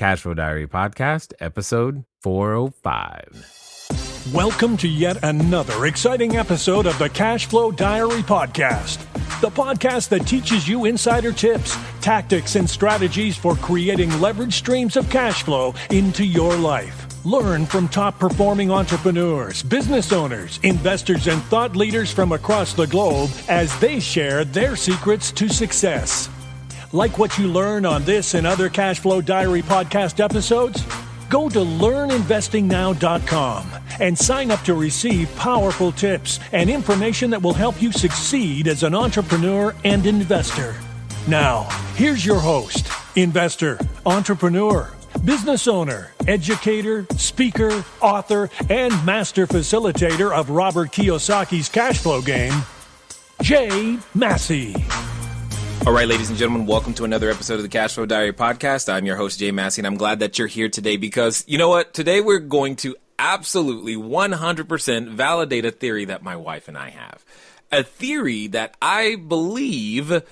Cashflow Diary Podcast, episode 405. Welcome to yet another exciting episode of the Cashflow Diary Podcast, the podcast that teaches you insider tips, tactics, and strategies for creating leverage streams of cash flow into your life. Learn from top-performing entrepreneurs, business owners, investors, and thought leaders from across the globe as they share their secrets to success. Like what you learn on this and other Cashflow Diary podcast episodes? Go to learninvestingnow.com and sign up to receive powerful tips and information that will help you succeed as an entrepreneur and investor. Now, here's your host, investor, entrepreneur, business owner, educator, speaker, author, and master facilitator of Robert Kiyosaki's cash flow game, Jay Massey. All right, ladies and gentlemen, welcome to another episode of the Cashflow Diary Podcast. I'm your host, Jay Massey, and I'm glad that you're here today because, you know what? Today we're going to absolutely 100% validate a theory that my wife and I have. A theory that I believe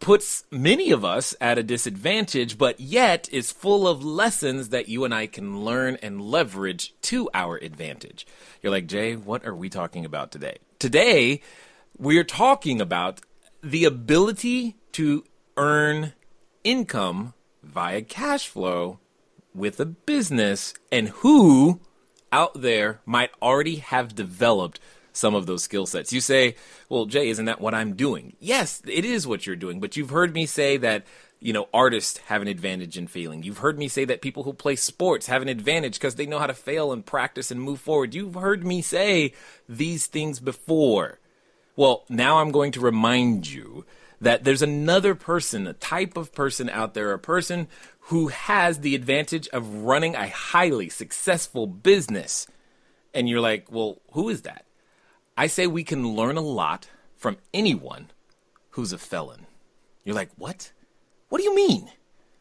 puts many of us at a disadvantage, but yet is full of lessons that you and I can learn and leverage to our advantage. You're like, Jay, what are we talking about today? Today, we're talking about the ability to earn income via cash flow with a business and who out there might already have developed some of those skill sets. You say, well, Jay, isn't that what I'm doing? Yes, it is what you're doing, but you've heard me say that, artists have an advantage in failing. You've heard me say that people who play sports have an advantage because they know how to fail and practice and move forward. You've heard me say these things before. Well, now I'm going to remind you that there's another person, a type of person out there, a person who has the advantage of running a highly successful business. And you're like, well, who is that? I say we can learn a lot from anyone who's a felon. You're like, what? What do you mean?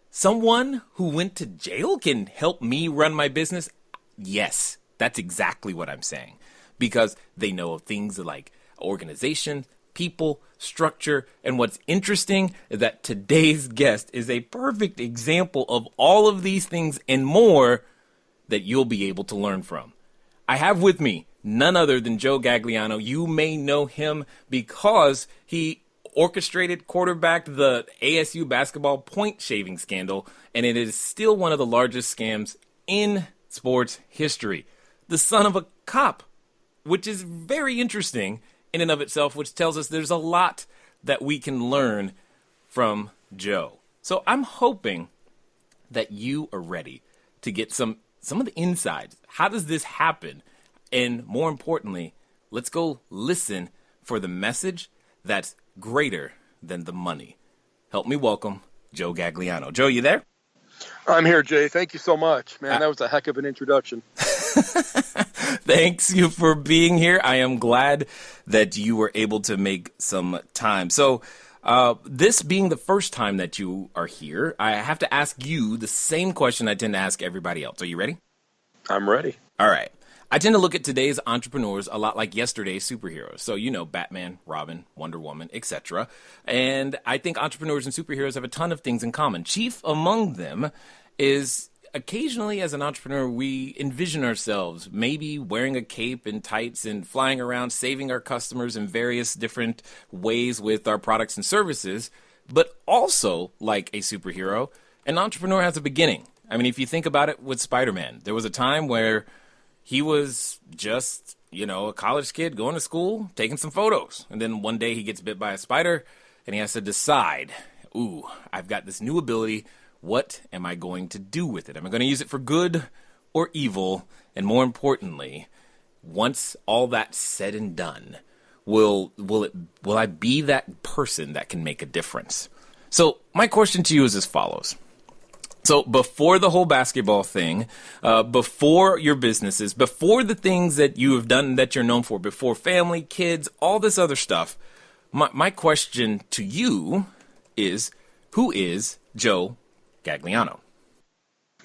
Someone who went to jail can help me run my business? Yes, that's exactly what I'm saying. Because they know things like organization, people, structure, and what's interesting is that today's guest is a perfect example of all of these things and more that you'll be able to learn from. I have with me none other than Joe Gagliano. You may know him because he orchestrated, quarterbacked the ASU basketball point shaving scandal, and it is still one of the largest scams in sports history. The son of a cop, which is very interesting in and of itself, which tells us there's a lot that we can learn from Joe. So I'm hoping that you are ready to get some of the insides. How does this happen? And more importantly, let's go listen for the message that's greater than the money. Help me welcome Joe Gagliano. Joe, you there? I'm here, Jay. Thank you so much. Man, that was a heck of an introduction. Thanks you for being here. I am glad that you were able to make some time. So this being the first time that you are here, I have to ask you the same question I tend to ask everybody else. Are you ready? I'm ready. All right. I tend to look at today's entrepreneurs a lot like yesterday's superheroes. So, Batman, Robin, Wonder Woman, etc. And I think entrepreneurs and superheroes have a ton of things in common. Chief among them is occasionally as an entrepreneur, we envision ourselves maybe wearing a cape and tights and flying around, saving our customers in various different ways with our products and services. But also, like a superhero, an entrepreneur has a beginning. I mean, if you think about it with Spider-Man, there was a time where he was just, a college kid going to school, taking some photos. And then one day he gets bit by a spider and he has to decide, I've got this new ability. What am I going to do with it? Am I going to use it for good or evil? And more importantly, once all that's said and done, will I be that person that can make a difference? So my question to you is as follows. So before the whole basketball thing, before your businesses, before the things that you have done that you're known for, before family, kids, all this other stuff, my question to you is, who is Joe Gagliano?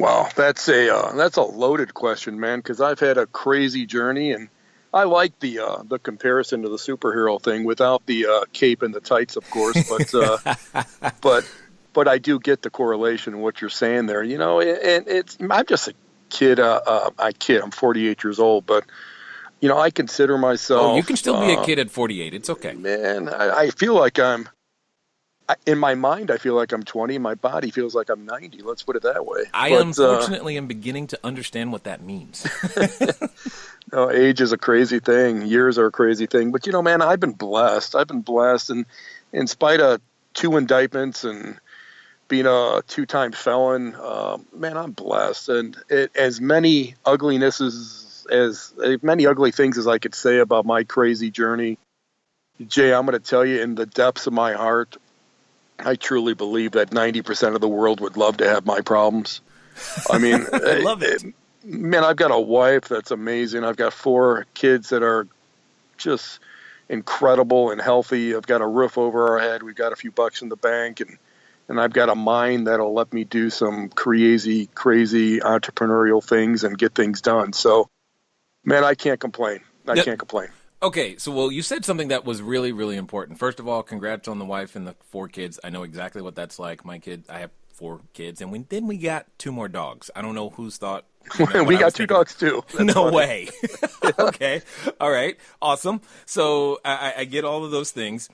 Wow, that's a loaded question, man, because I've had a crazy journey, and I like the comparison to the superhero thing without the cape and the tights, of course. But but but I do get the correlation in what you're saying there, and I'm just a kid. I'm 48 years old, but, I consider myself. Oh, you can still be a kid at 48. It's okay. Man, I feel like in my mind, I feel like I'm 20. My body feels like I'm 90. Let's put it that way. Unfortunately am beginning to understand what that means. No, age is a crazy thing. Years are a crazy thing. But, man, I've been blessed. And in spite of 2 indictments and being a 2-time felon, man, I'm blessed. And as many ugly things as I could say about my crazy journey, Jay, I'm going to tell you in the depths of my heart, I truly believe that 90% of the world would love to have my problems. I mean, I love it. Man, I've got a wife that's amazing. I've got 4 kids that are just incredible and healthy. I've got a roof over our head. We've got a few bucks in the bank, and I've got a mind that'll let me do some crazy entrepreneurial things and get things done. So, man, I can't complain. I can't complain. Okay, so you said something that was really, really important. First of all, congrats on the wife and the 4 kids. I know exactly what that's like. I have 4 kids, and then we got 2 more dogs. I don't know whose thought. We got 2 dogs too. That's no funny. way. Okay, all right, awesome. So I get all of those things.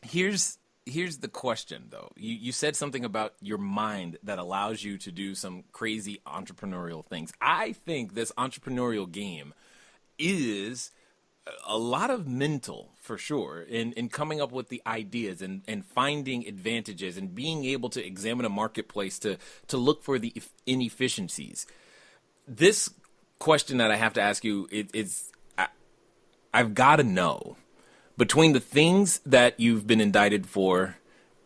Here's the question, though. You said something about your mind that allows you to do some crazy entrepreneurial things. I think this entrepreneurial game is a lot of mental, for sure, in coming up with the ideas and finding advantages and being able to examine a marketplace to look for the inefficiencies. This question that I have to ask you is I've got to know, between the things that you've been indicted for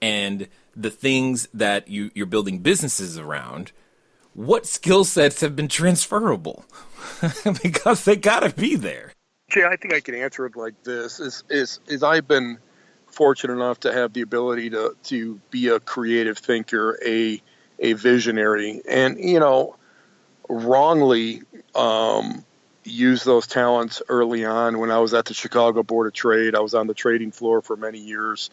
and the things that you're building businesses around, what skill sets have been transferable? Because they got to be there. Jay, I think I can answer it like this: is I've been fortunate enough to have the ability to be a creative thinker, a visionary, and wrongly use those talents early on. When I was at the Chicago Board of Trade, I was on the trading floor for many years,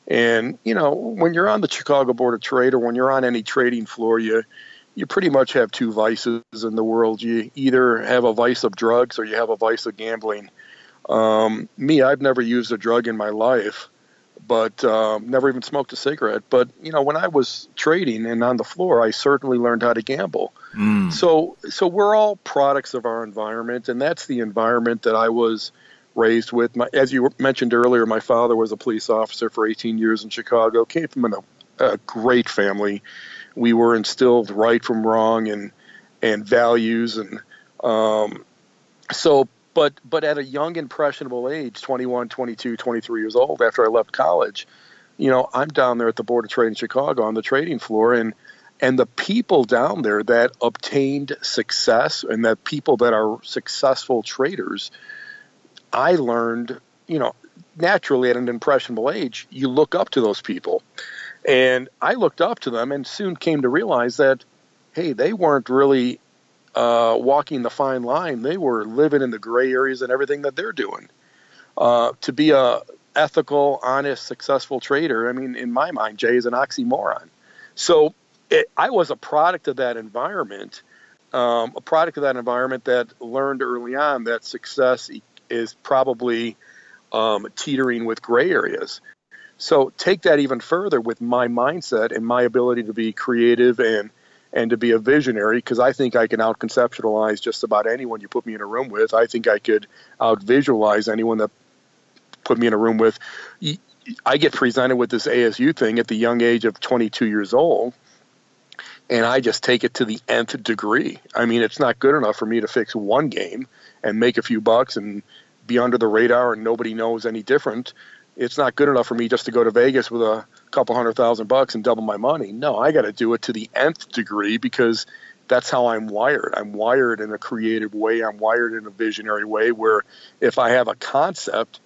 and when you're on the Chicago Board of Trade or when you're on any trading floor, you pretty much have 2 vices in the world. You either have a vice of drugs or you have a vice of gambling. Me, I've never used a drug in my life, but never even smoked a cigarette. But, when I was trading and on the floor, I certainly learned how to gamble. So we're all products of our environment, and that's the environment that I was raised with. As you mentioned earlier, my father was a police officer for 18 years in Chicago, came from a great family. We were instilled right from wrong and values. And but at a young, impressionable age, 21, 22, 23 years old, after I left college, I'm down there at the Board of Trade in Chicago on the trading floor. And the people down there that obtained success and that people that are successful traders, I learned, naturally at an impressionable age, you look up to those people. And I looked up to them and soon came to realize that, hey, they weren't really walking the fine line. They were living in the gray areas and everything that they're doing. To be a ethical, honest, successful trader, I mean, in my mind, Jay, is an oxymoron. So I was a product of that environment, that learned early on that success is probably teetering with gray areas. So take that even further with my mindset and my ability to be creative and to be a visionary, because I think I can out-conceptualize just about anyone you put me in a room with. I think I could out-visualize anyone that put me in a room with. I get presented with this ASU thing at the young age of 22 years old, and I just take it to the nth degree. I mean, it's not good enough for me to fix one game and make a few bucks and be under the radar and nobody knows any different. It's not good enough for me just to go to Vegas with a couple $100,000 and double my money. No, I got to do it to the nth degree, because that's how I'm wired. I'm wired in a creative way. I'm wired in a visionary way where if I have a concept,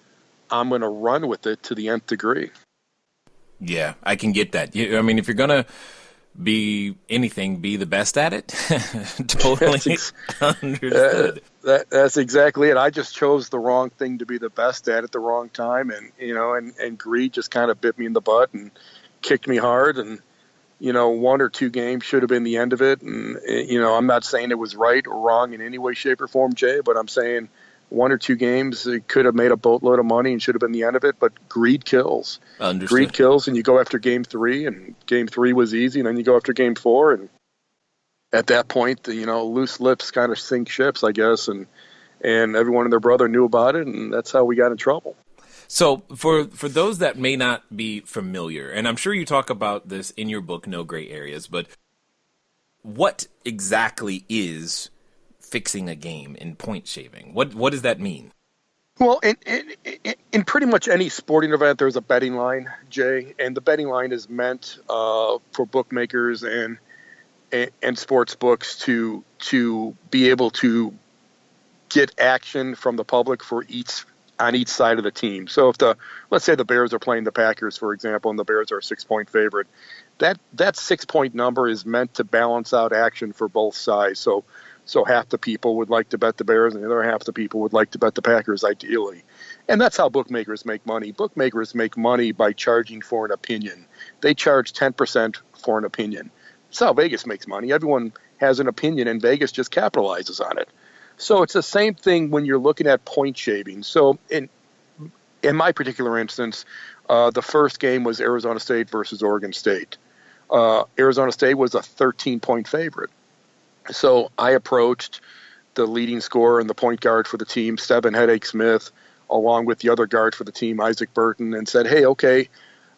I'm going to run with it to the nth degree. Yeah, I can get that. I mean, if you're going to be anything, be the best at it. Totally understood. That's exactly it. I just chose the wrong thing to be the best at the wrong time, and and greed just kind of bit me in the butt and kicked me hard, and one or two games should have been the end of it. And, I'm not saying it was right or wrong in any way, shape, or form, Jay, but I'm saying one or two games, it could have made a boatload of money and should have been the end of it. But greed kills. Understood. Greed kills, and you go after game 3, and game 3 was easy, and then you go after game 4. And at that point, loose lips kind of sink ships, I guess. And everyone and their brother knew about it, and that's how we got in trouble. So for those that may not be familiar, and I'm sure you talk about this in your book, No Gray Areas, but what exactly is fixing a game in point shaving? What does that mean? Well, in pretty much any sporting event, there's a betting line, Jay, and the betting line is meant for bookmakers and sports books to be able to get action from the public on each side of the team. So let's say the Bears are playing the Packers, for example, and the Bears are a 6-point favorite, that 6-point number is meant to balance out action for both sides. So half the people would like to bet the Bears, and the other half the people would like to bet the Packers, ideally. And that's how bookmakers make money. Bookmakers make money by charging for an opinion. They charge 10% for an opinion. That's how Vegas makes money. Everyone has an opinion, and Vegas just capitalizes on it. So it's the same thing when you're looking at point shaving. So in my particular instance, the first game was Arizona State versus Oregon State. Arizona State was a 13-point favorite. So I approached the leading scorer and the point guard for the team, Steven Headache Smith, along with the other guard for the team, Isaac Burton, and said, hey, okay,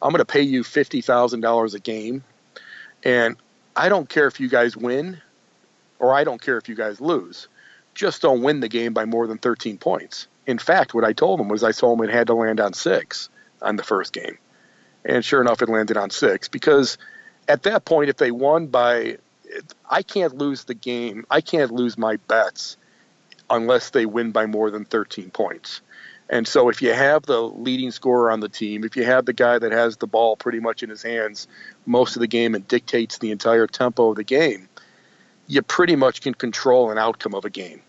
I'm going to pay you $50,000 a game, and I don't care if you guys win or I don't care if you guys lose. Just don't win the game by more than 13 points. In fact, what I told him was I told him it had to land on 6 on the first game. And sure enough, it landed on 6, because at that point, if they won by – I can't lose the game. I can't lose my bets unless they win by more than 13 points. And so if you have the leading scorer on the team, if you have the guy that has the ball pretty much in his hands most of the game and dictates the entire tempo of the game, you pretty much can control an outcome of a game.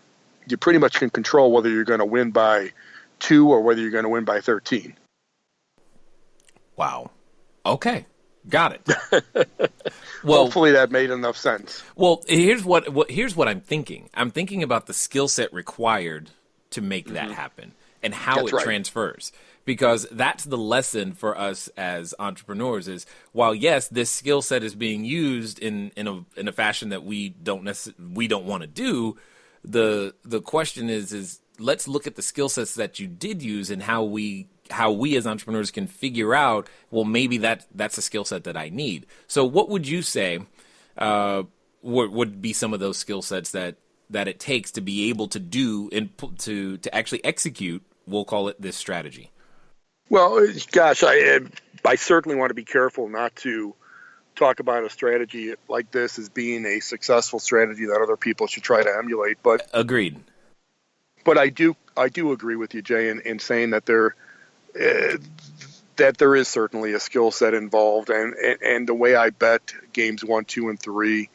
You pretty much can control whether you're going to win by 2 or whether you're going to win by 13. Wow. Okay. Got it. Well, hopefully that made enough sense. Well, here's what I'm thinking. I'm thinking about the skill set required to make that happen and how That's it right. transfers. Because that's the lesson for us as entrepreneurs is, while yes, this skill set is being used in a fashion that we don't want to do, the question is let's look at the skill sets that you did use and how we as entrepreneurs can figure out, well, maybe that's a skill set that I need. So what would you say would be some of those skill sets that it takes to be able to do and to actually execute, we'll call it, this strategy? Well, gosh, I certainly want to be careful not to talk about a strategy like this as being a successful strategy that other people should try to emulate. But agreed. But I do agree with you, Jay, in saying that there is certainly a skill set involved, and the way I bet games 1, 2, and 3,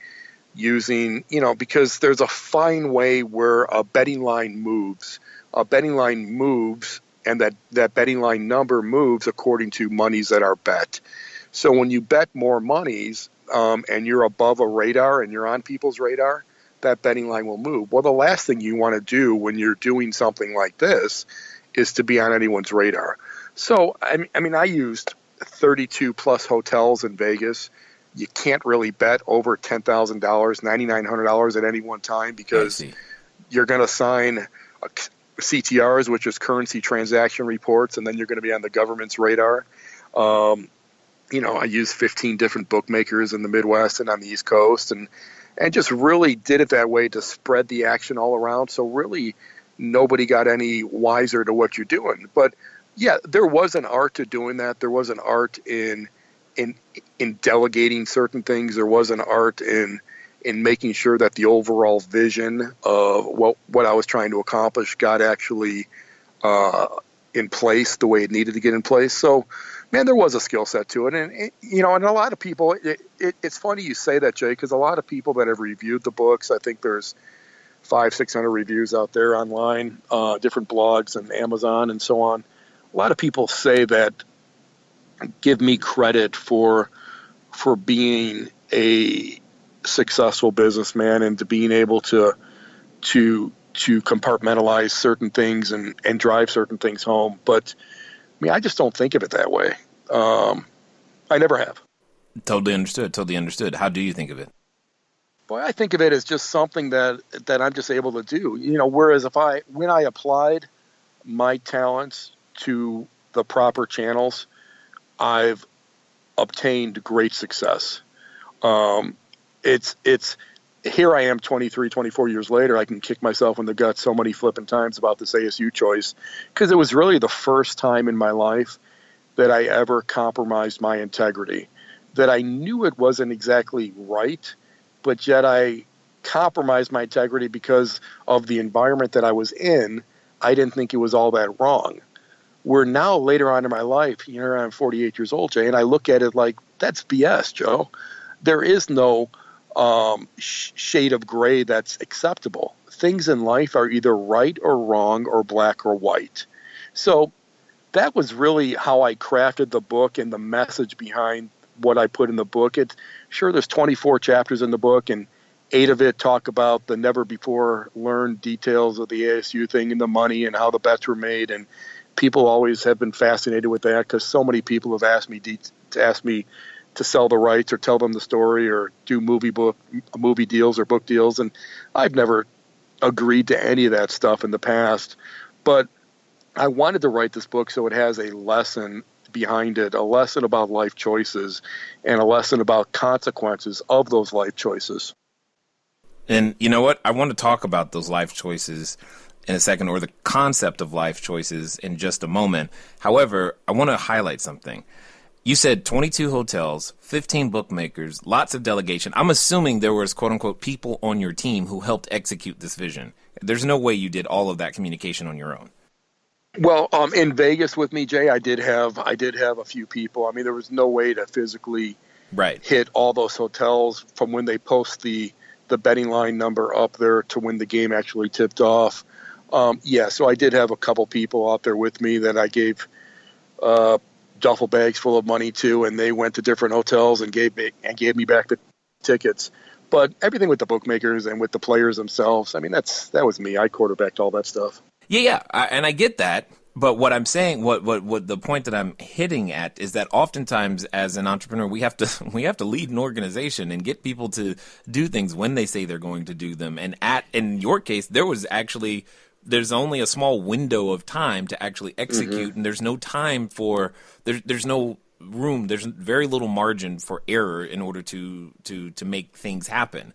using because there's a fine way where a betting line moves. A betting line moves. And that betting line number moves according to monies that are bet. So when you bet more monies and you're above a radar and you're on people's radar, that betting line will move. Well, the last thing you want to do when you're doing something like this is to be on anyone's radar. So, I used 32 plus hotels in Vegas. You can't really bet over $10,000, $9,900 at any one time, because you're going to sign CTRs, which is currency transaction reports, and then you're going to be on the government's radar. I used 15 different bookmakers in the Midwest and on the East Coast, and just really did it that way to spread the action all around. So really nobody got any wiser to what you're doing. But yeah, there was an art to doing that. There was an art in delegating certain things. There was an art in making sure that the overall vision of what I was trying to accomplish got actually in place the way it needed to get in place. So, man, there was a skill set to it. And a lot of people, it's funny you say that, Jay, because a lot of people that have reviewed the books, I think there's 500-600 reviews out there online, different blogs and Amazon and so on. A lot of people say that, give me credit for for being a successful businessman and to being able to compartmentalize certain things and drive certain things home. But I mean, I just don't think of it that way. I never have. Totally understood. How do you think of it? Boy, I think of it as just something that I'm just able to do. Whereas when I applied my talents to the proper channels, I've obtained great success. It's here I am 23, 24 years later, I can kick myself in the gut so many flipping times about this ASU choice, because it was really the first time in my life that I ever compromised my integrity, that I knew it wasn't exactly right, but yet I compromised my integrity because of the environment that I was in. I didn't think it was all that wrong. Where now later on in my life, here I'm 48 years old, Jay, and I look at it like, that's BS, Joe. There is no shade of gray that's acceptable. Things in life are either right or wrong or black or white. So that was really how I crafted the book and the message behind what I put in the book. There's 24 chapters in the book, and 8 of it talk about the never before learned details of the ASU thing and the money and how the bets were made. And people always have been fascinated with that because so many people have asked me to sell the rights or tell them the story or do movie deals or book deals. And I've never agreed to any of that stuff in the past. But I wanted to write this book so it has a lesson behind it, a lesson about life choices and a lesson about consequences of those life choices. And you know what? I want to talk about those life choices in a second, or the concept of life choices in just a moment. However, I want to highlight something. You said 22 hotels, 15 bookmakers, lots of delegation. I'm assuming there was, quote unquote, people on your team who helped execute this vision. There's no way you did all of that communication on your own. Well, in Vegas with me, Jay, I did have a few people. I mean, there was no way to physically hit all those hotels from when they post the betting line number up there to when the game actually tipped off. So I did have a couple people out there with me that I gave duffel bags full of money to, and they went to different hotels and gave me back the tickets. But everything with the bookmakers and with the players themselves, I mean, that was me. I quarterbacked all that stuff. Yeah, and I get that. But what I'm saying, what the point that I'm hitting at is that oftentimes as an entrepreneur, we have to lead an organization and get people to do things when they say they're going to do them. And in your case, there's only a small window of time to actually execute, and there's no time there's no room, there's very little margin for error in order to make things happen.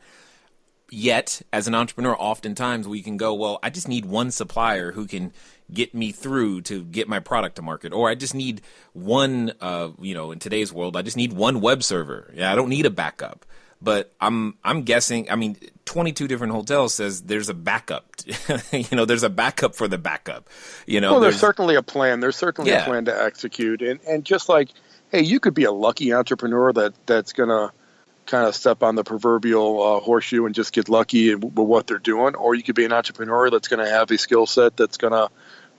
Yet, as an entrepreneur, oftentimes we can go, well, I just need one supplier who can get me through to get my product to market. Or I just need one, in today's world, I just need one web server. Yeah, I don't need a backup. But I'm guessing, 22 different hotels says there's a backup. There's a backup for the backup. Well, there's certainly a plan. There's certainly a plan to execute. And just like, hey, you could be a lucky entrepreneur that's going to kind of step on the proverbial horseshoe and just get lucky with what they're doing. Or you could be an entrepreneur that's going to have a skill set that's going to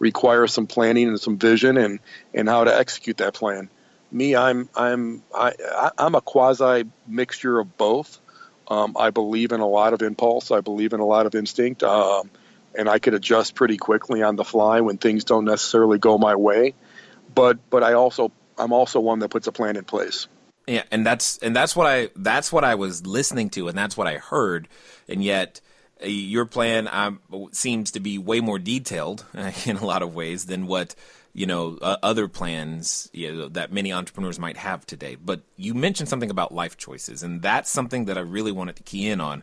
require some planning and some vision and how to execute that plan. Me, I'm a quasi mixture of both. I believe in a lot of impulse. I believe in a lot of instinct, and I could adjust pretty quickly on the fly when things don't necessarily go my way. But I'm also one that puts a plan in place. Yeah, and that's what I was listening to, and that's what I heard, and yet your plan seems to be way more detailed in a lot of ways than what other plans that many entrepreneurs might have today. But you mentioned something about life choices, and that's something that I really wanted to key in on.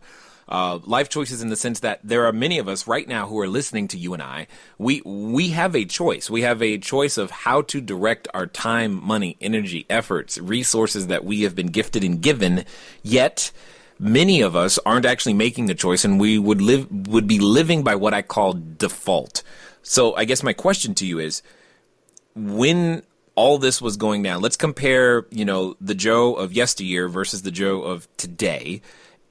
Life choices in the sense that there are many of us right now who are listening to you and I. We have a choice. We have a choice of how to direct our time, money, energy, efforts, resources that we have been gifted and given, yet many of us aren't actually making the choice, and we would be living by what I call default. So I guess my question to you is, when all this was going down, let's compare, the Joe of yesteryear versus the Joe of today.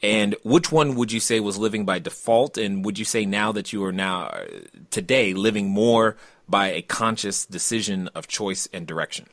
And which one would you say was living by default? And would you say now that you are today living more by a conscious decision of choice and direction?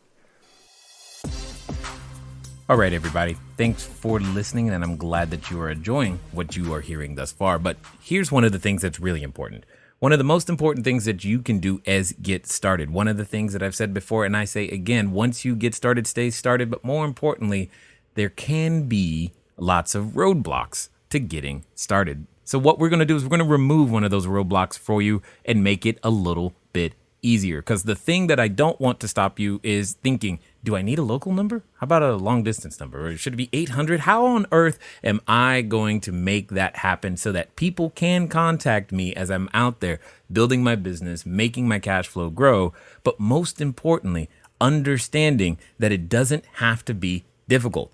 All right, everybody. Thanks for listening, and I'm glad that you are enjoying what you are hearing thus far. But here's one of the things that's really important. One of the most important things that you can do is get started. One of the things that I've said before, and I say again, once you get started, stay started. But more importantly, there can be lots of roadblocks to getting started. So what we're going to do is we're going to remove one of those roadblocks for you and make it a little bit easier. Because the thing that I don't want to stop you is thinking, do I need a local number? How about a long distance number? Or should it be 800? How on earth am I going to make that happen so that people can contact me as I'm out there building my business, making my cash flow grow, but most importantly, understanding that it doesn't have to be difficult.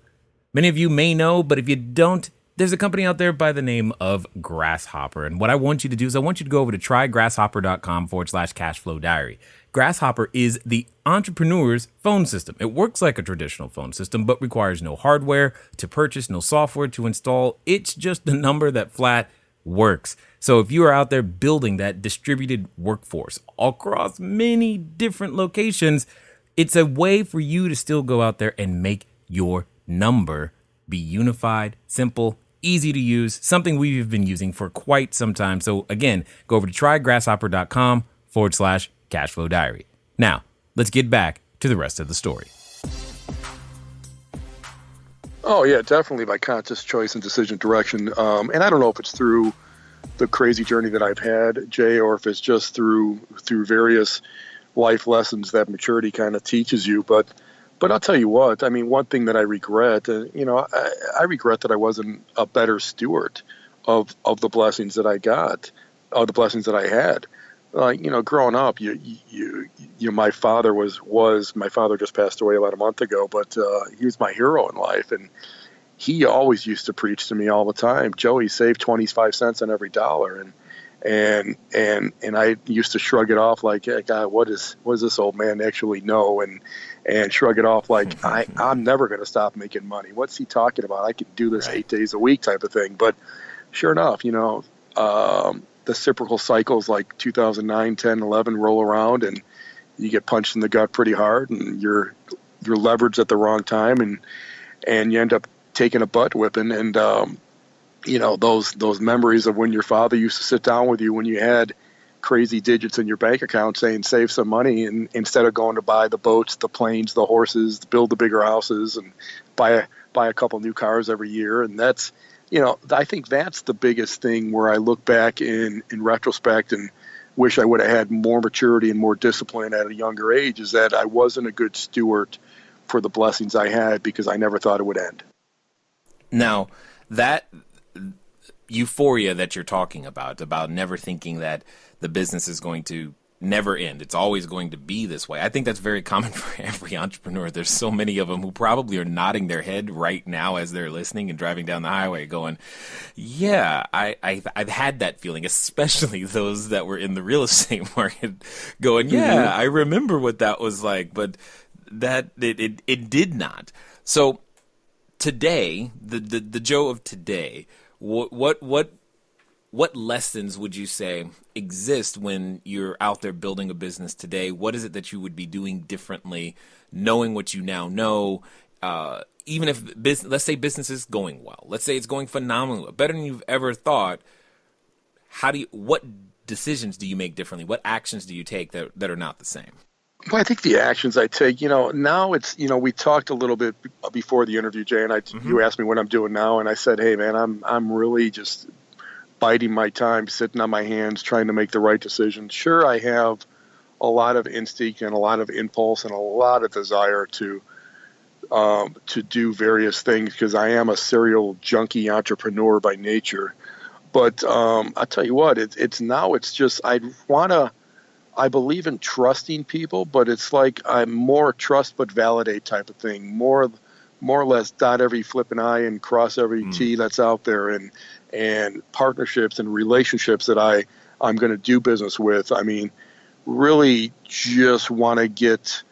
Many of you may know, but if you don't, there's a company out there by the name of Grasshopper. And what I want you to do is I want you to go over to trygrasshopper.com/cashflow diary. Grasshopper is the entrepreneur's phone system. It works like a traditional phone system, but requires no hardware to purchase, no software to install. It's just a number that flat works. So if you are out there building that distributed workforce across many different locations, it's a way for you to still go out there and make your number be unified, simple, easy to use, something we've been using for quite some time. So again, go over to trygrasshopper.com/cashflow diary. Now, let's get back to the rest of the story. Oh, yeah, definitely by conscious choice and decision direction. And I don't know if it's through the crazy journey that I've had, Jay, or if it's just through various life lessons that maturity kind of teaches you. But I'll tell you what, I mean, one thing that I regret, I regret that I wasn't a better steward of the blessings that I got, of the blessings that I had. Growing up, my father my father just passed away about a month ago, but he was my hero in life. And he always used to preach to me all the time, Joey, save 25 cents on every dollar. And I used to shrug it off like, hey, God, what does this old man actually know? And shrug it off like, I'm never going to stop making money. What's he talking about? I could do this 8 days a week type of thing. But sure enough, the cyclical cycles like 2009, 10, 11 roll around and you get punched in the gut pretty hard and you're leveraged at the wrong time and you end up taking a butt whipping. And, those memories of when your father used to sit down with you when you had crazy digits in your bank account saying save some money, and instead of going to buy the boats, the planes, the horses, build the bigger houses and buy a couple new cars every year. And that's, I think that's the biggest thing where I look back in retrospect and wish I would have had more maturity and more discipline at a younger age, is that I wasn't a good steward for the blessings I had because I never thought it would end. Now, that euphoria that you're talking about never thinking that the business is going to never end, it's always going to be this way, I think that's very common for every entrepreneur. There's so many of them who probably are nodding their head right now as they're listening and driving down the highway going, yeah, I've had that feeling, especially those that were in the real estate market going, yeah, I remember what that was like, but that it did not. So today, the Joe of today, what lessons would you say exist when you're out there building a business today? What is it that you would be doing differently, knowing what you now know? Even if let's say business is going well, let's say it's going phenomenally well, better than you've ever thought. What decisions do you make differently? What actions do you take that are not the same? Well, I think the actions I take, now it's, we talked a little bit before the interview, Jay, and you asked me what I'm doing now, and I said, hey, man, I'm really just biding my time, sitting on my hands, trying to make the right decisions. Sure, I have a lot of instinct and a lot of impulse and a lot of desire to do various things because I am a serial junkie entrepreneur by nature. But I'll tell you what, it's just I believe in trusting people, but it's like I'm more trust but validate type of thing. More or less dot every flipping I and cross every T that's out there, and partnerships and relationships that I'm going to do business with. I mean, really just want to get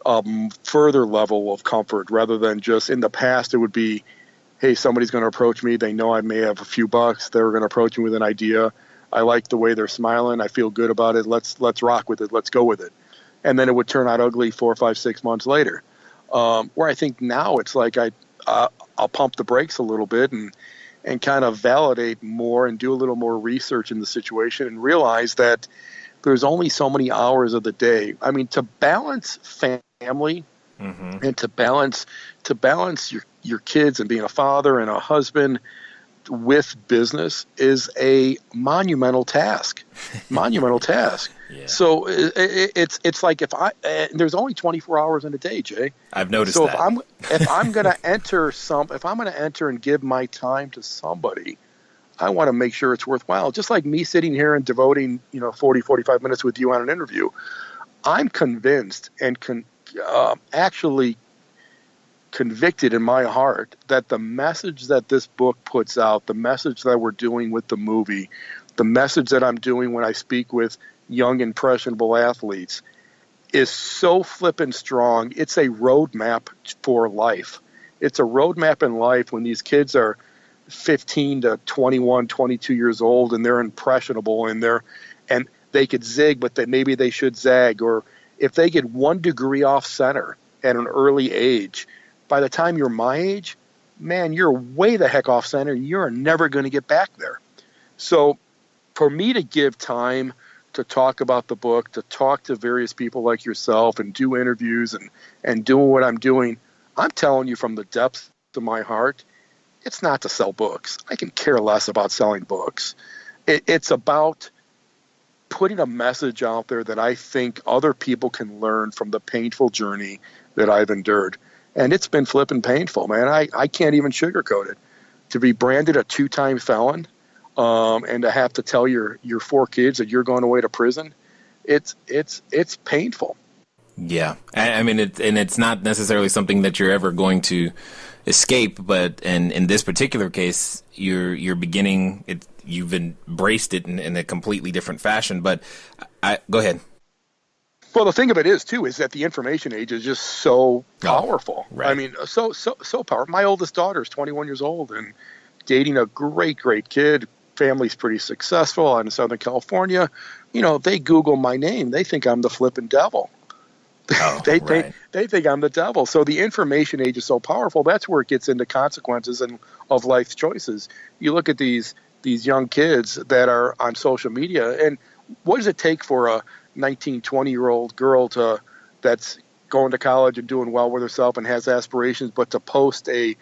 a further level of comfort rather than just in the past it would be, hey, somebody's going to approach me. They know I may have a few bucks. They're going to approach me with an idea. I like the way they're smiling. I feel good about it. Let's rock with it. Let's go with it. And then it would turn out ugly 4, 5, 6 months later. Where I think now it's like I'll pump the brakes a little bit and kind of validate more and do a little more research in the situation and realize that there's only so many hours of the day. I mean, to balance family and to balance your kids and being a father and a husband with business is a monumental task. Yeah. So it's like there's only 24 hours in a day, Jay. I've noticed so that. if I'm going to enter and give my time to somebody, I want to make sure it's worthwhile. Just like me sitting here and devoting 45 minutes with you on an interview, I'm convinced and actually convicted in my heart that the message that this book puts out, the message that we're doing with the movie, the message that I'm doing when I speak with young, impressionable athletes is so flippin' strong. It's a roadmap for life. It's a roadmap in life when these kids are 15 to 21, 22 years old and they're impressionable and they could zig, but maybe they should zag. Or if they get 1 degree off center at an early age, by the time you're my age, man, you're way the heck off center. You're never going to get back there. So for me to give time to talk about the book, to talk to various people like yourself and do interviews and doing what I'm doing, I'm telling you from the depths of my heart, it's not to sell books. I can care less about selling books. It's about putting a message out there that I think other people can learn from the painful journey that I've endured. And it's been flipping painful, man. I can't even sugarcoat it. To be branded a 2-time felon and to have to tell your 4 kids that you're going away to prison, it's painful. Yeah. I mean, it's not necessarily something that you're ever going to escape, but in this particular case, you're beginning it. You've embraced it in a completely different fashion. But go ahead. Well, the thing of it is that the information age is just so powerful. Right. I mean, so powerful. My oldest daughter is 21 years old and dating a great kid. Family's pretty successful out in Southern California. They Google my name. They think I'm the flipping devil. They think I'm the devil. So the information age is so powerful. That's where it gets into consequences of life's choices. You look at these young kids that are on social media, and what does it take for a 19, 20-year-old girl that's going to college and doing well with herself and has aspirations, but to post a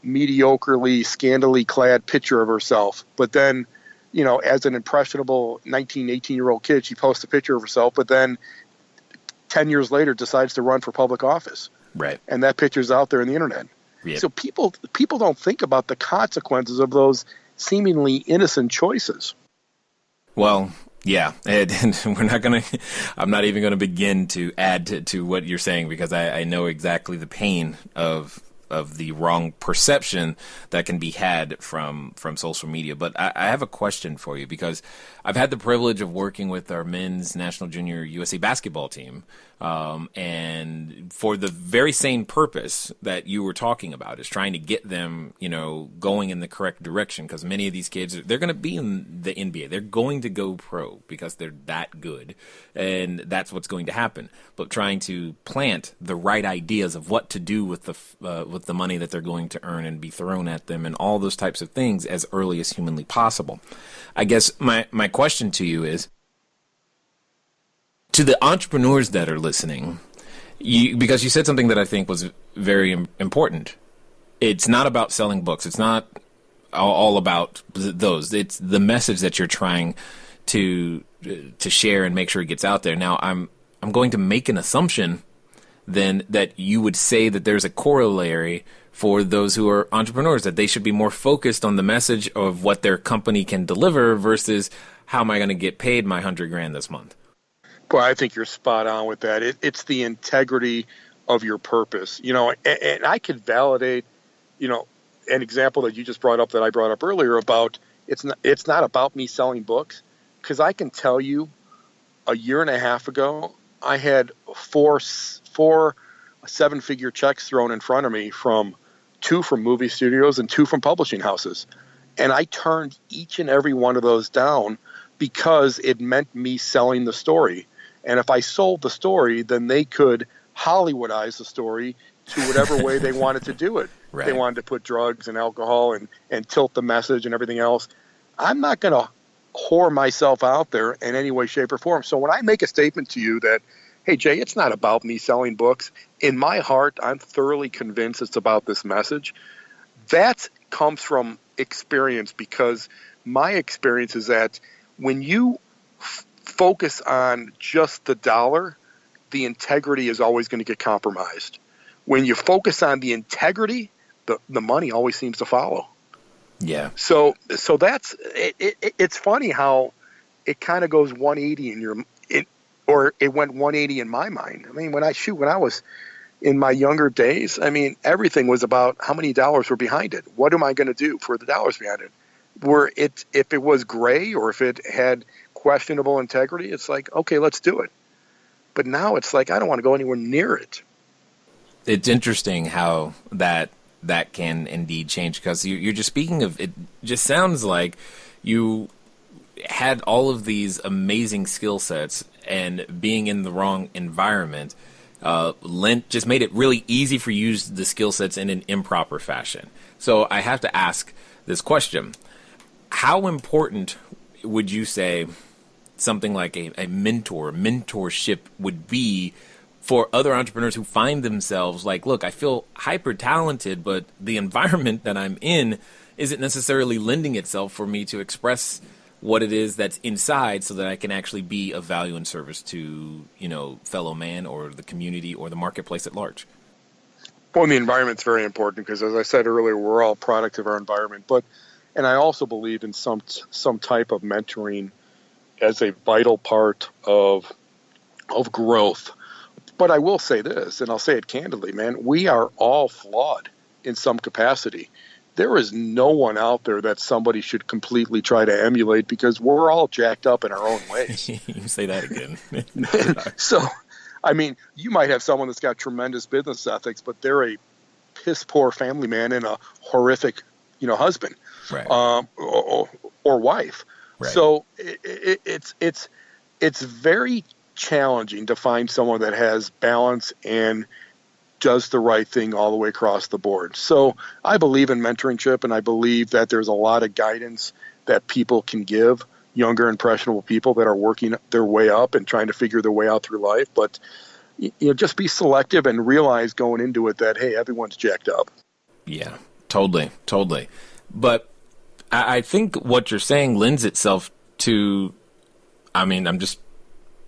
mediocrely, scantily clad picture of herself? But then, as an impressionable 19, 18-year-old kid, she posts a picture of herself, but then 10 years later decides to run for public office. Right. And that picture's out there on the internet. Yep. So people don't think about the consequences of those seemingly innocent choices. Well, yeah, and I'm not even going to begin to add to what you're saying, because I know exactly the pain of the wrong perception that can be had from social media. But I have a question for you, because I've had the privilege of working with our men's national junior USA basketball team, and for the very same purpose that you were talking about, is trying to get them, going in the correct direction, because many of these kids, they're going to be in the NBA. They're going to go pro because they're that good, and that's what's going to happen. But trying to plant the right ideas of what to do with the money that they're going to earn and be thrown at them, and all those types of things as early as humanly possible. I guess my question to you is, to the entrepreneurs that are listening, because you said something that I think was very important. It's not about selling books. It's not all about those. It's the message that you're trying to share and make sure it gets out there. Now, I'm going to make an assumption then that you would say that there's a corollary for those who are entrepreneurs, that they should be more focused on the message of what their company can deliver versus how am I going to get paid my $100,000 this month. Well, I think you're spot on with that. It's the integrity of your purpose, and I could validate, an example that you just brought up that I brought up earlier about it's not about me selling books, because I can tell you a year and a half ago, I had four 7-figure checks thrown in front of me, 2 from movie studios and 2 from publishing houses. And I turned each and every one of those down because it meant me selling the story. And if I sold the story, then they could Hollywoodize the story, to whatever way they wanted to do it. Right. They wanted to put drugs and alcohol and tilt the message and everything else. I'm not going to whore myself out there in any way, shape, or form. So when I make a statement to you that, hey, Jay, it's not about me selling books, in my heart, I'm thoroughly convinced it's about this message. That comes from experience, because my experience is that when you focus on just the dollar, the integrity is always going to get compromised. When you focus on the integrity, the money always seems to follow. Yeah. So that's it. It's funny how it kind of goes 180 or it went 180 in my mind. I mean, when I was in my younger days, I mean, everything was about how many dollars were behind it. What am I going to do for the dollars behind it? If it was gray or if it had questionable integrity, it's like, okay, let's do it. But now it's like, I don't want to go anywhere near it. It's interesting how that can indeed change, because you're just speaking of, it just sounds like you had all of these amazing skill sets, and being in the wrong environment just made it really easy for you to use the skill sets in an improper fashion. So I have to ask this question. How important would you say something like a mentorship would be for other entrepreneurs who find themselves like, look, I feel hyper talented, but the environment that I'm in isn't necessarily lending itself for me to express what it is that's inside, so that I can actually be of value and service to, fellow man or the community or the marketplace at large? Well, the environment's very important, because as I said earlier, we're all a product of our environment. And I also believe in some type of mentoring as a vital part of growth. But I will say this, and I'll say it candidly, man, we are all flawed in some capacity. There is no one out there that somebody should completely try to emulate, because we're all jacked up in our own ways. You say that again. So, I mean, you might have someone that's got tremendous business ethics, but they're a piss poor family man and a horrific, husband, right. or wife. Right. So it's very challenging to find someone that has balance and does the right thing all the way across the board. So I believe in mentorship, and I believe that there's a lot of guidance that people can give younger, impressionable people that are working their way up and trying to figure their way out through life. But just be selective and realize going into it that, hey, everyone's jacked up. Yeah, totally. But I think what you're saying lends itself to,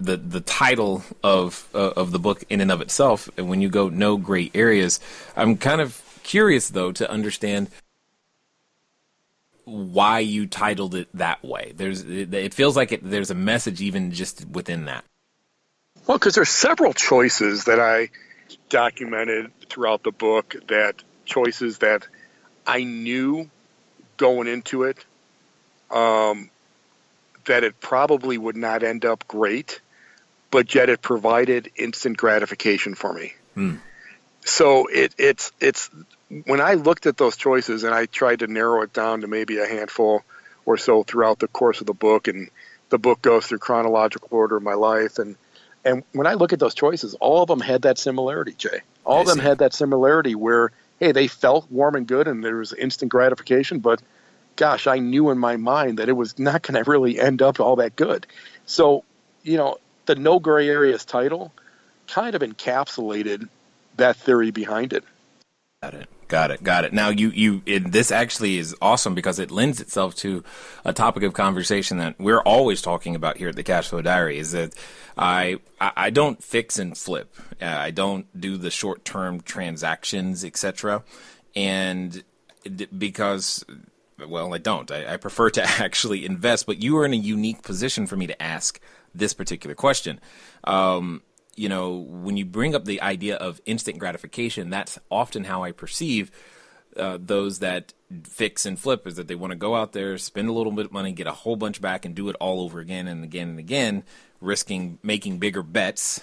the title of the book in and of itself, and when you go no gray areas, I'm kind of curious though to understand why you titled it that way. It feels like there's a message even just within that. Well, because there's several choices that I documented throughout the book, choices that I knew going into it that it probably would not end up great, but yet it provided instant gratification for me. So it's when I looked at those choices, and I tried to narrow it down to maybe a handful or so throughout the course of the book, and the book goes through chronological order of my life, and when I look at those choices, all of them had that similarity, Jay. All of them had that similarity where, hey, they felt warm and good, and there was instant gratification, but gosh, I knew in my mind that it was not going to really end up all that good. So, the No Gray Areas title kind of encapsulated that theory behind it. Got it. Now, this actually is awesome, because it lends itself to a topic of conversation that we're always talking about here at the Cashflow Diary, is that I don't fix and flip. I don't do the short-term transactions, etc. And because, well, I don't. I prefer to actually invest, but you are in a unique position for me to ask this particular question. When you bring up the idea of instant gratification, that's often how I perceive those that fix and flip, is that they want to go out there, spend a little bit of money, get a whole bunch back, and do it all over again and again and again, risking making bigger bets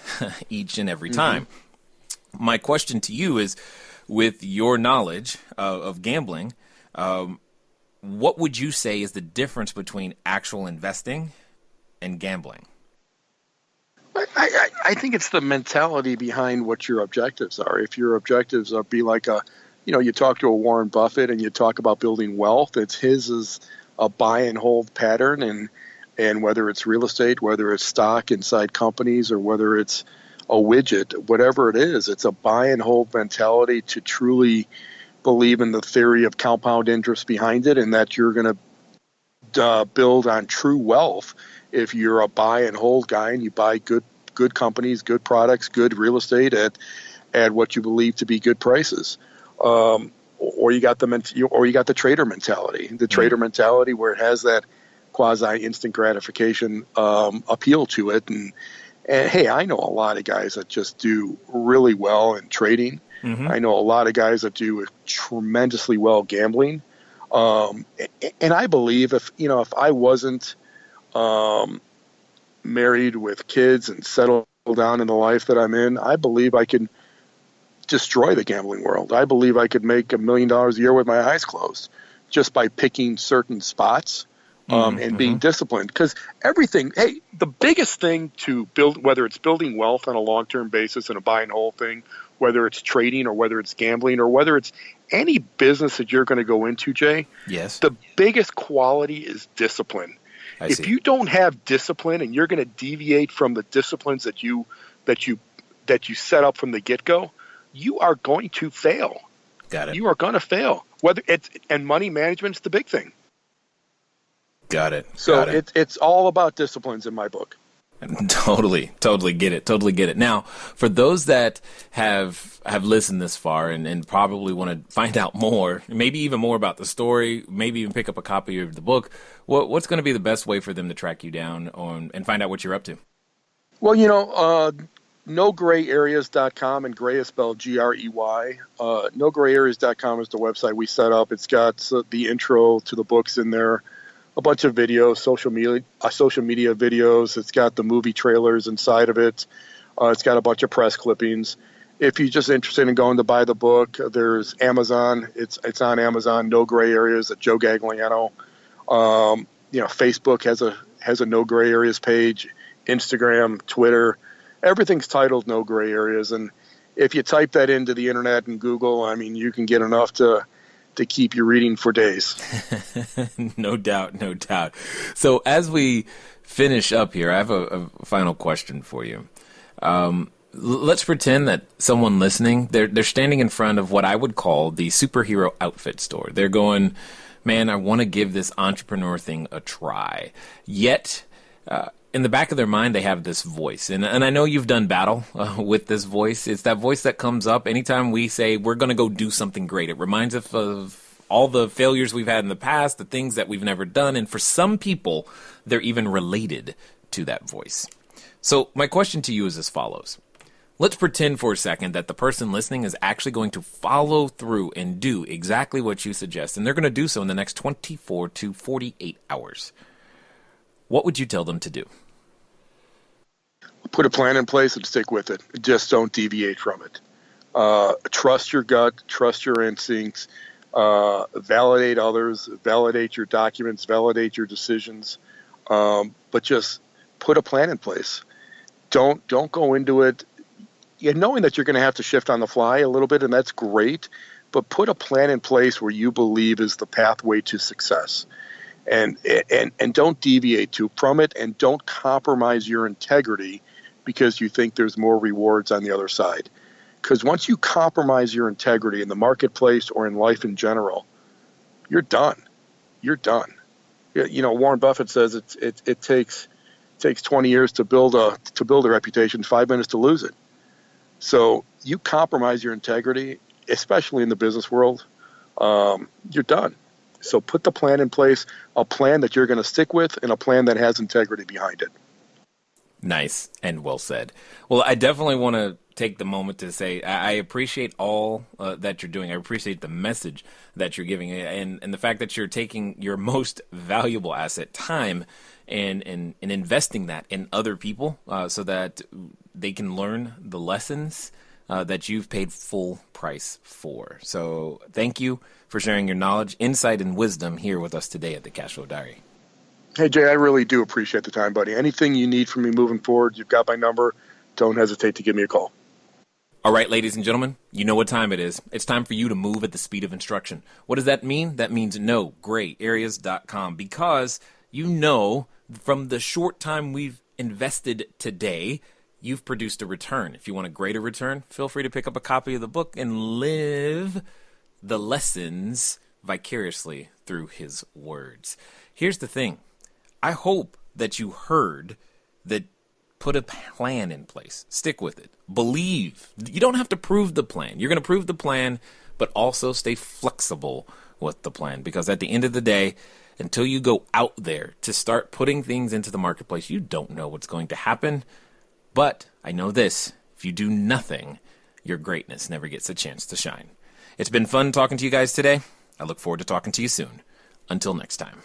each and every time. My question to you is, with your knowledge of gambling, what would you say is the difference between actual investing and gambling? I think it's the mentality behind what your objectives are. If your objectives are be like you talk to a Warren Buffett and you talk about building wealth, it's his is a buy and hold pattern, and whether it's real estate, whether it's stock inside companies, or whether it's a widget, whatever it is, it's a buy and hold mentality to truly believe in the theory of compound interest behind it, and that you're going to build on true wealth if you're a buy and hold guy and you buy good companies, good products, good real estate at what you believe to be good prices. Or you got the trader mentality, where it has that quasi instant gratification appeal to it. And hey, I know a lot of guys that just do really well in trading. Mm-hmm. I know a lot of guys that do tremendously well gambling. And I believe if I wasn't married with kids and settled down in the life that I'm in, I believe I can destroy the gambling world. I believe I could make $1 million a year with my eyes closed just by picking certain spots and being disciplined. Because the biggest thing to build, whether it's building wealth on a long-term basis and a buy and hold thing, whether it's trading or whether it's gambling or whether it's any business that you're going to go into, Jay, yes, the biggest quality is discipline. If you don't have discipline and you're going to deviate from the disciplines that you set up from the get-go, you are going to fail. Got it. You are going to fail. And money management's the big thing. Got it. So it's all about disciplines in my book. Totally get it. Now, for those that have listened this far and probably want to find out more, maybe even more about the story, maybe even pick up a copy of the book, what's going to be the best way for them to track you down and find out what you're up to? Well, nograyareas.com, and gray is spelled Grey. Nograyareas.com is the website we set up. It's got the intro to the books in there, a bunch of videos, social media videos. It's got the movie trailers inside of it. It's got a bunch of press clippings. If you're just interested in going to buy the book, there's Amazon. It's on Amazon. No Gray Areas at Joe Gagliano. Facebook has a No Gray Areas page. Instagram, Twitter, everything's titled No Gray Areas. And if you type that into the internet and Google, I mean, you can get enough to keep you reading for days. No doubt. So as we finish up here, I have a final question for you. Let's pretend that someone listening, they're standing in front of what I would call the superhero outfit store. They're going, man, I want to give this entrepreneur thing a try. Yet, in the back of their mind, they have this voice. And I know you've done battle with this voice. It's that voice that comes up anytime we say we're going to go do something great. It reminds us of all the failures we've had in the past, the things that we've never done. And for some people, they're even related to that voice. So my question to you is as follows. Let's pretend for a second that the person listening is actually going to follow through and do exactly what you suggest. And they're going to do so in the next 24 to 48 hours. What would you tell them to do? Put a plan in place and stick with it. Just don't deviate from it. Trust your gut, trust your instincts, validate others, validate your documents, validate your decisions, but just put a plan in place. Don't go into it knowing that you're going to have to shift on the fly a little bit, and that's great, but put a plan in place where you believe is the pathway to success. And don't deviate from it, and don't compromise your integrity because you think there's more rewards on the other side. Because once you compromise your integrity in the marketplace or in life in general, you're done. You're done. Warren Buffett says it takes 20 years to build a reputation, 5 minutes to lose it. So you compromise your integrity, especially in the business world, you're done. So put the plan in place, a plan that you're going to stick with, and a plan that has integrity behind it. Nice and well said. Well, I definitely want to take the moment to say I appreciate all that you're doing. I appreciate the message that you're giving, and the fact that you're taking your most valuable asset, time, and investing that in other people so that they can learn the lessons that you've paid full price for. So thank you for sharing your knowledge, insight, and wisdom here with us today at the Cashflow Diary. Hey, Jay, I really do appreciate the time, buddy. Anything you need from me moving forward, you've got my number. Don't hesitate to give me a call. All right, ladies and gentlemen, you know what time it is. It's time for you to move at the speed of instruction. What does that mean? That means nograyareas.com, because you know from the short time we've invested today, you've produced a return. If you want a greater return, feel free to pick up a copy of the book and live the lessons vicariously through his words. Here's the thing. I hope that you heard that. Put a plan in place. Stick with it. Believe. You don't have to prove the plan. You're going to prove the plan, but also stay flexible with the plan, because at the end of the day, until you go out there to start putting things into the marketplace, you don't know what's going to happen. But I know this. If you do nothing, your greatness never gets a chance to shine. It's been fun talking to you guys today. I look forward to talking to you soon. Until next time.